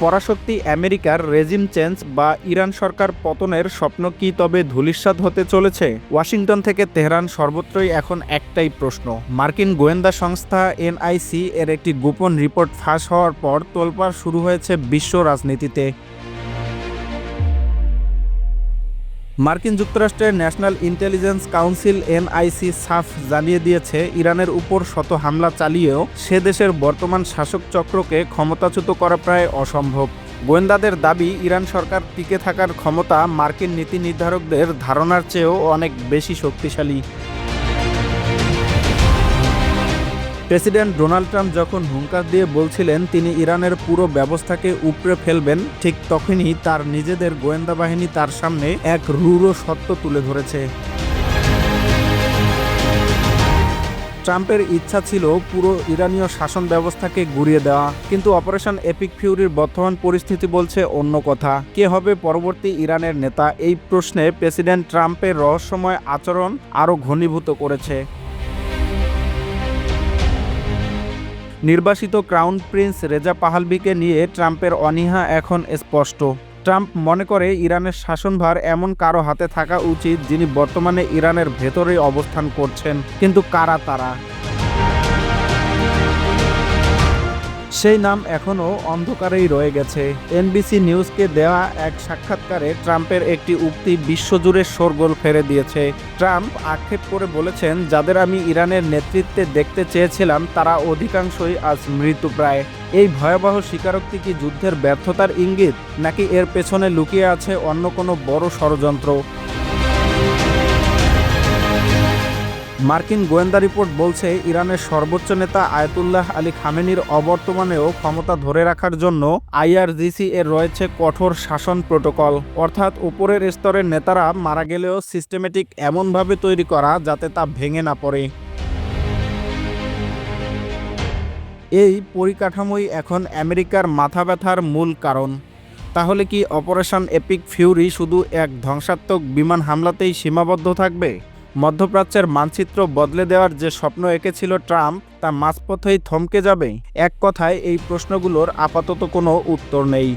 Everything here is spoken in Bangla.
পরাশক্তি আমেরিকার রেজিম চেঞ্জ বা ইরান সরকার পতনের স্বপ্ন কি তবে ধূলিসাৎ হতে চলেছে? ওয়াশিংটন থেকে তেহরান সর্বত্রই এখন একটাই প্রশ্ন। মার্কিন গোয়েন্দা সংস্থা এনআইসি এর একটি গোপন রিপোর্ট ফাঁস হওয়ার পর তোলপাড় শুরু হয়েছে বিশ্ব রাজনীতিতে। মার্কিন যুক্তরাষ্ট্রের ন্যাশনাল ইন্টেলিজেন্স কাউন্সিল এনআইসি সাফ জানিয়ে দিয়েছে, ইরানের উপর শত হামলা চালিয়েও সে দেশের বর্তমান শাসক চক্রকে ক্ষমতাচ্যুত করা প্রায় অসম্ভব। গোয়েন্দাদের দাবি, ইরান সরকার টিকে থাকার ক্ষমতা মার্কিন নীতি নির্ধারকদের ধারণার চেয়েও অনেক বেশি শক্তিশালী। প্রেসিডেন্ট ডোনাল্ড ট্রাম্প যখন হুঙ্কার দিয়ে বলছিলেন তিনি ইরানের পুরো ব্যবস্থাকে উপড়ে ফেলবেন, ঠিক তখনই তার নিজেদের গোয়েন্দা বাহিনী তার সামনে এক রূঢ় সত্য তুলে ধরেছে। ট্রাম্পের ইচ্ছা ছিল পুরো ইরানীয় শাসন ব্যবস্থাকে গুঁড়িয়ে দেওয়া, কিন্তু অপারেশন এপিক ফিউরির বর্তমান পরিস্থিতি বলছে অন্য কথা। কে হবে পরবর্তী ইরানের নেতা? এই প্রশ্নে প্রেসিডেন্ট ট্রাম্পের রহস্যময় আচরণ আরও ঘনীভূত করেছে। নির্বাসিত ক্রাউন প্রিন্স রেজা পাহলভিকে নিয়ে ট্রাম্পের অনীহা এখন স্পষ্ট। ট্রাম্প মনে করে ইরানের শাসনভার এমন কারো হাতে থাকা উচিত যিনি বর্তমানে ইরানের ভেতরেই অবস্থান করছেন। কিন্তু কারা তারা? সেই নাম এখনও অন্ধকারেই রয়ে গেছে। এনবিসি নিউজকে দেওয়া এক সাক্ষাৎকারে ট্রাম্পের একটি উক্তি বিশ্বজুড়ে শোরগোল ফেলে দিয়েছে। ট্রাম্প আক্ষেপ করে বলেছেন, যাদের আমি ইরানের নেতৃত্বে দেখতে চেয়েছিলাম তারা অধিকাংশই আজ মৃতপ্রায়। এই ভয়াবহ স্বীকারোক্তি কি যুদ্ধের ব্যর্থতার ইঙ্গিত, নাকি এর পেছনে লুকিয়ে আছে অন্য কোনো বড় ষড়যন্ত্র? মার্কিন গোয়েন্দা রিপোর্ট বলছে, ইরানের সর্বোচ্চ নেতা আয়াতুল্লাহ আলী খামেনির অবর্তমানেও ক্ষমতা ধরে রাখার জন্য আইআরজিসি এর রয়েছে কঠোর শাসন প্রোটোকল, অর্থাৎ উপরের স্তরের নেতারা মারা গেলেও সিস্টেমেটিক এমনভাবে তৈরি করা যাতে তা ভেঙে না পড়ে। এই পরিকাঠামোই এখন আমেরিকার মাথা ব্যথার মূল কারণ। তাহলে কি অপারেশন এপিক ফিউরি শুধু এক ধ্বংসাত্মক বিমান হামলাতেই সীমাবদ্ধ থাকবে? মধ্যপ্রাচ্যের মানচিত্র বদলে দেওয়ার যে স্বপ্ন এঁকেছিল ট্রাম্প, তা মাঝপথেই থমকে যাবে? এক কথায়, এই প্রশ্নগুলোর আপাতত কোনো উত্তর নেই।